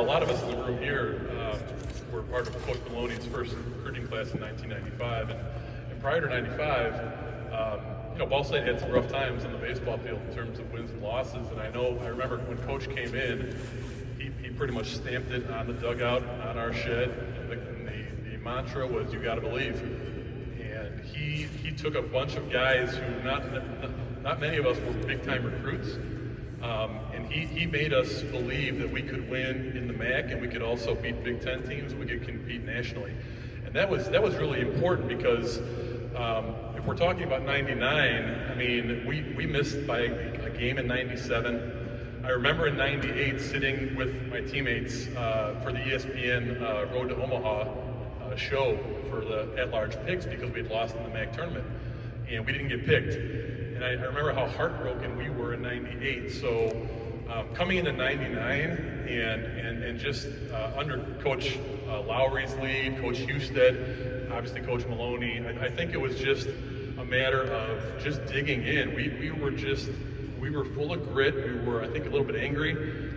A lot of us in the room here were part of Coach Maloney's first recruiting class in 1995, and prior to 95, Ball State had some rough times on the baseball field in terms of wins and losses. And I remember when Coach came in, he pretty much stamped it on the dugout, on our shed. And the mantra was, "You got to believe." And he took a bunch of guys who not many of us were big time recruits. And he made us believe that we could win in the MAC and we could also beat Big Ten teams. We could compete nationally, and that was really important because if we're talking about '99, I mean we missed by a game in '97. I remember in '98 sitting with my teammates for the ESPN Road to Omaha show for the at-large picks because we had lost in the MAC tournament and we didn't get picked. And I remember how heartbroken we were in '98. So coming into '99 and just under Coach Lowry's lead, Coach Husted, obviously Coach Maloney, I think it was just a matter of just digging in. We were full of grit. We were, I think, a little bit angry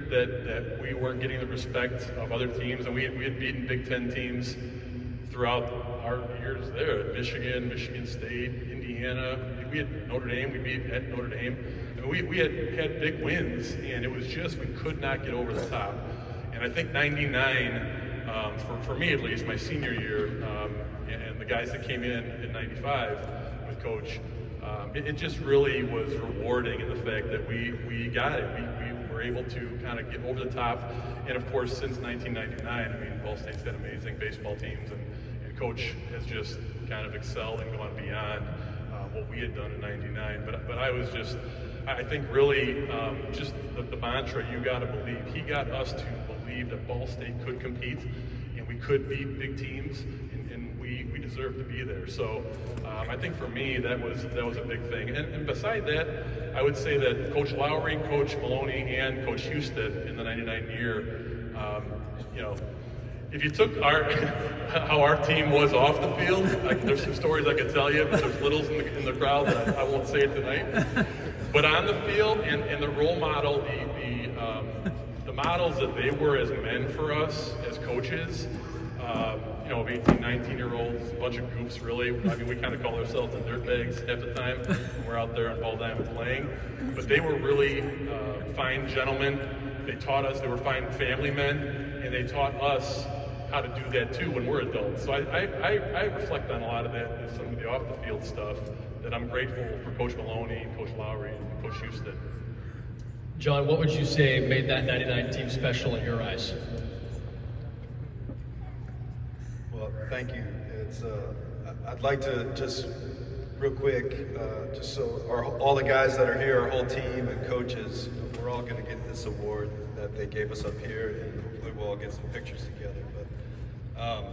that we weren't getting the respect of other teams, and we had beaten Big Ten teams throughout our years there. Michigan, Michigan State, Indiana. We had Notre Dame. We beat at Notre Dame. I mean, we had big wins, and it was just we could not get over the top. And I think '99, for me at least, my senior year, and the guys that came in '95 with Coach, it just really was rewarding in the fact that we got it. We were able to kind of get over the top. And of course, since 1999, I mean, Ball State's had amazing baseball teams, and Coach has just kind of excelled and gone beyond what we had done in '99. But I was just, I think really just the mantra, you got to believe. He got us to believe that Ball State could compete and we could beat big teams, and we deserve to be there. So I think for me that was a big thing. And beside that, I would say that Coach Lowry, Coach Maloney, and Coach Husted in the '99 year, if you took how our team was off the field, there's some stories I could tell you, but there's littles in the crowd that I won't say it tonight. But on the field and the role model, the models that they were as men for us as coaches, of 18, 19-year-olds, a bunch of goofs really. I mean, we kind of call ourselves the dirtbags half the time when we're out there on Ball Diamond playing. But they were really fine gentlemen. They taught us, they were fine family men, and they taught us how to do that too when we're adults. So I reflect on a lot of that and some of the off-the-field stuff that I'm grateful for Coach Maloney, Coach Lowry, and Coach Husted. John, what would you say made that '99 team special in your eyes? Well, thank you. I'd like to just real quick, just so all the guys that are here, our whole team and coaches, we're all going to get this award that they gave us up here, and hopefully we'll all get some pictures together. But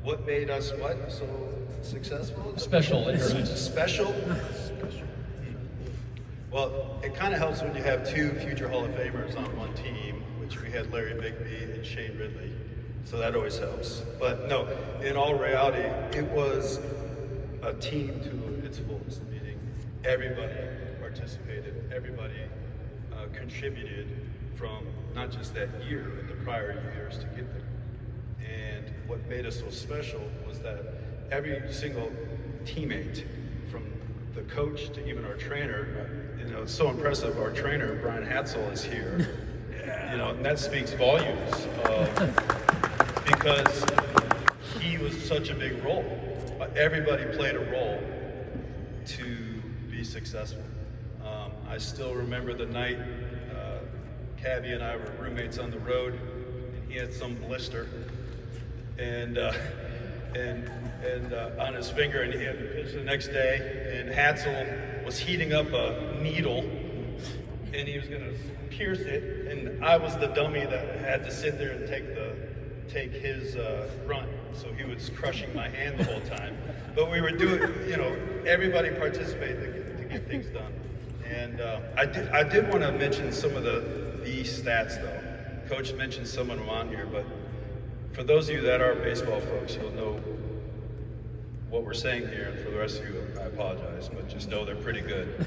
what made us so successful? Special in your eyes. Special? Well, it kind of helps when you have two future Hall of Famers on one team, which we had Larry Bigby and Shane Ridley. So that always helps. But no, in all reality, it was a team to its fullest, meaning everybody participated, everybody contributed from not just that year, but the prior years to get there. And what made us so special was that every single teammate, from the coach to even our trainer, it's so impressive. Our trainer, Brian Hatzel, is here. And that speaks volumes because he was such a big role. Everybody played a role to be successful. I still remember the night Cabby and I were roommates on the road, and he had some blister and on his finger, and he had to pitch the next day, and Hatzel was heating up a needle and he was going to pierce it, and I was the dummy that had to sit there and take his run. So he was crushing my hand the whole time. But we were doing, everybody participated to get things done. And I did want to mention some of the stats though. Coach mentioned some of them on here, but for those of you that are baseball folks, you'll know what we're saying here, and for the rest of you, I apologize, but just know they're pretty good.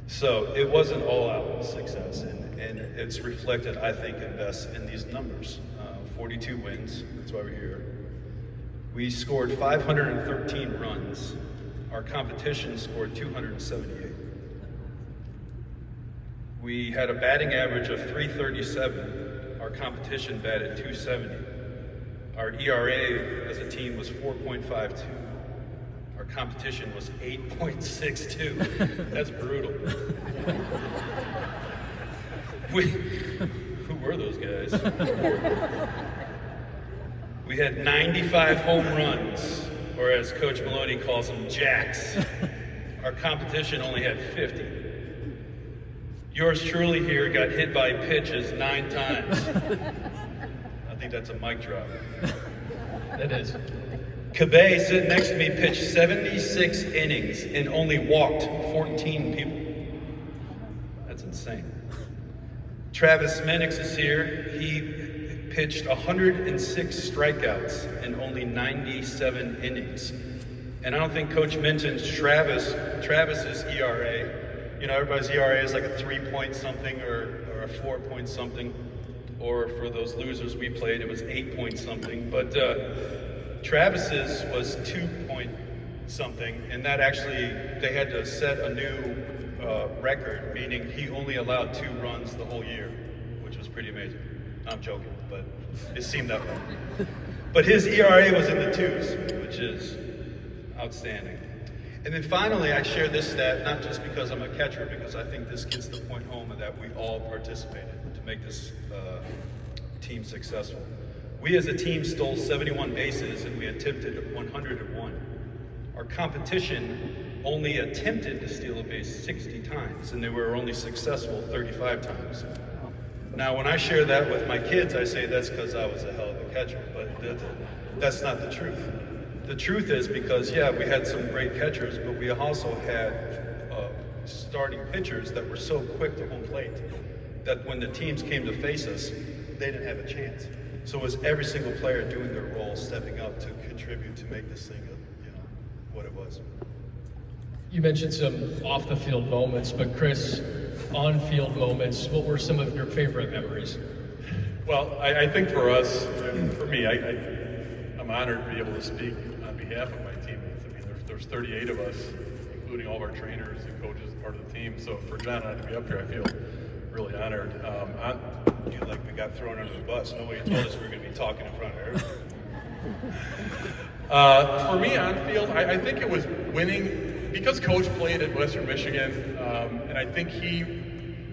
So it was an all-out success, and it's reflected, I think, in best in these numbers. 42 wins, that's why we're here. We scored 513 runs. Our competition scored 278. We had a batting average of 337. Our competition batted 270. Our ERA as a team was 4.52. Our competition was 8.62. That's brutal. Who were those guys? We had 95 home runs, or as Coach Maloney calls them, jacks. Our competition only had 50. Yours truly here got hit by pitches 9 times. I think that's a mic drop. It is. Cabay, sitting next to me, pitched 76 innings and only walked 14 people. That's insane. Travis Minix is here. He pitched 106 strikeouts in only 97 innings. And I don't think Coach mentioned Travis's ERA. You know, everybody's ERA is like a 3-point something or a 4-point something. Or for those losers we played, it was 8-point something. But Travis's was 2-point something, and that actually, they had to set a new record, meaning he only allowed 2 runs the whole year, which was pretty amazing. I'm joking, but it seemed that way. But his ERA was in the 2s, which is outstanding. And then finally, I share this stat, not just because I'm a catcher, because I think this gets the point home of that we all participated to make this team successful. We as a team stole 71 bases and we attempted 101. Our competition only attempted to steal a base 60 times and they were only successful 35 times. Now, when I share that with my kids, I say that's because I was a hell of a catcher, but that's not the truth. The truth is because, yeah, we had some great catchers, but we also had starting pitchers that were so quick to home plate that when the teams came to face us, they didn't have a chance. So it was every single player doing their role, stepping up to contribute to make this thing, what it was. You mentioned some off-the-field moments, but Chris, on-field moments, what were some of your favorite memories? Well, I think for us, for me, I'm honored to be able to speak on behalf of my teammates. I mean, there's 38 of us, including all of our trainers and coaches as part of the team. So for John and I to be up here, I feel really honored. Like we got thrown under the bus. Nobody told us we were going to be talking in front of everybody. For me, on field, I think it was winning because Coach played at Western Michigan, and I think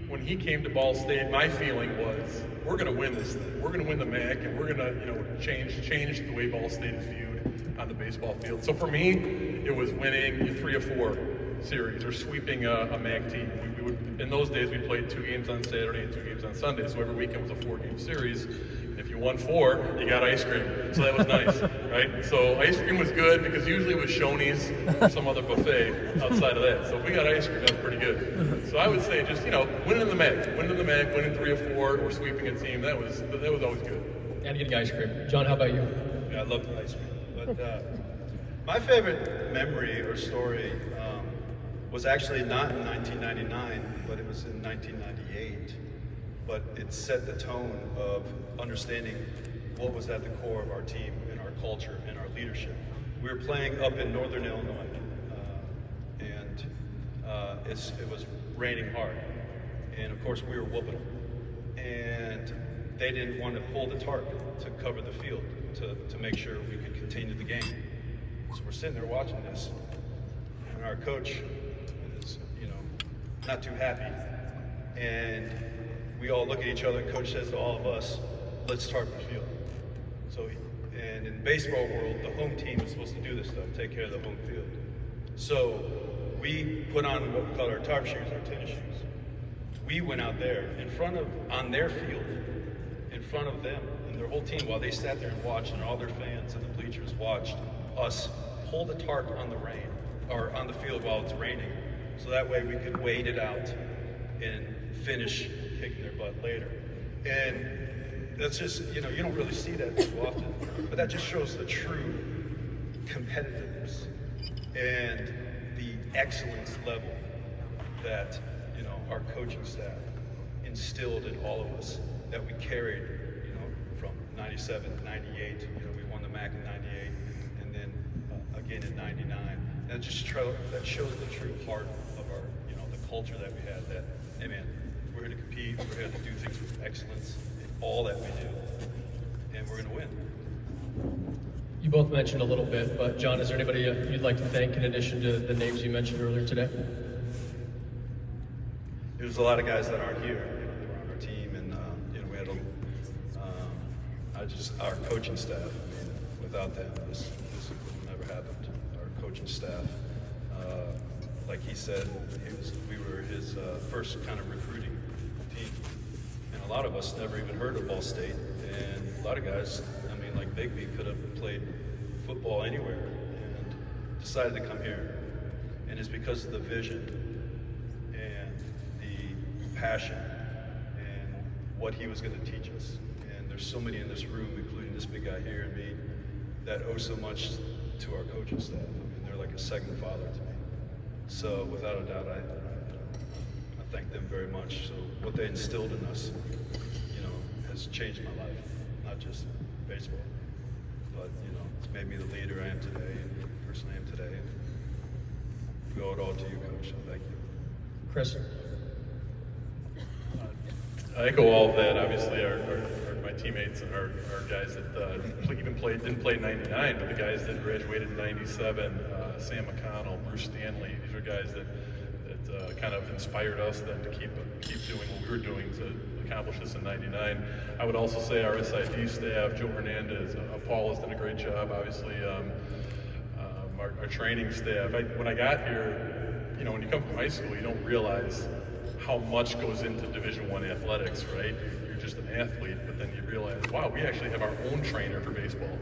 when he came to Ball State, my feeling was we're going to win this thing. We're going to win the MAC, and we're going to change the way Ball State is viewed on the baseball field. So for me, it was winning 3 or 4 series or sweeping a MAC team. We would, in those days, we played 2 games on Saturday and 2 games on Sunday, so every weekend was a 4-game series. And if you won 4, you got ice cream, so that was nice, right? So ice cream was good because usually it was Shoney's or some other buffet outside of that. So if we got ice cream, that was pretty good. So I would say just winning the MAC, winning 3 or 4, or sweeping a team. That was always good. And getting ice cream. John, how about you? Yeah, I love the ice cream. But my favorite memory or story was actually not in 1999, but it was in 1998. But it set the tone of understanding what was at the core of our team and our culture and our leadership. We were playing up in northern Illinois, and it was raining hard. And of course, we were whooping them. And they didn't want to pull the tarp to cover the field to make sure we could continue the game. So we're sitting there watching this, and our coach is, not too happy. And we all look at each other, and coach says to all of us, let's tarp the field. And in baseball world, the home team is supposed to do this stuff, take care of the home field. So we put on what we call our tarp shoes, our tennis shoes. We went out there on their field, in front of them and their whole team, while they sat there and watched, and all their fans and the bleachers watched us pull the tarp on the rain, or on the field while it's raining, so that way we could wait it out and finish kicking their butt later. And that's just, you don't really see that too often, but that just shows the true competitiveness and the excellence level that our coaching staff instilled in all of us that we carried, from 97 to 98. We won the MAC in 98 and then again in 99. And that shows the true heart of our, the culture that we had, that, hey man, we're here to compete, we're here to do things with excellence in all that we do, and we're going to win. You both mentioned a little bit, but John, is there anybody you'd like to thank in addition to the names you mentioned earlier today? There's a lot of guys that aren't here, that were on our team, and we had our coaching staff. I mean, without them, this would never happened. Our coaching staff, like he said, we were his first kind of recruiting team, and a lot of us never even heard of Ball State, and a lot of guys, like Bigby, could have played football anywhere and decided to come here, and it's because of the vision and the passion and what he was going to teach us. And there's so many in this room, including this big guy here and me, that owe so much to our coaching staff. They're like a second father to me. So without a doubt, I thank them very much. So what they instilled in us, has changed my life, not just baseball, but it's made me the leader I am today and the person I am today. And we owe it all to you, Coach. So thank you. Chris? I echo all of that. Obviously, my teammates and our guys that didn't play in '99, but the guys that graduated in '97, Sam McConnell, Bruce Stanley. These are guys that kind of inspired us then to keep doing what we were doing to accomplish this in '99. I would also say our SID staff, Joe Hernandez, Paul has done a great job. Obviously, our training staff. When I got here, when you come from high school, you don't realize how much goes into Division I athletics, right? You're just an athlete, but then you realize, wow, we actually have our own trainer for baseball,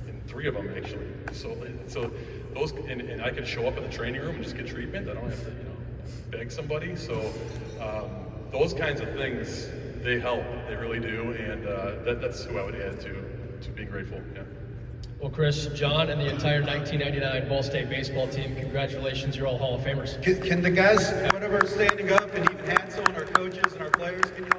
and 3 of them actually. So those, and I can show up in the training room and just get treatment. I don't have to, beg somebody. So those kinds of things, they help. They really do, and that's who I would add to being grateful. Yeah. Well, Chris, John, and the entire 1999 Ball State baseball team, congratulations, you're all Hall of Famers. Can the guys, whatever, standing up and even hands on our coaches and our players, can you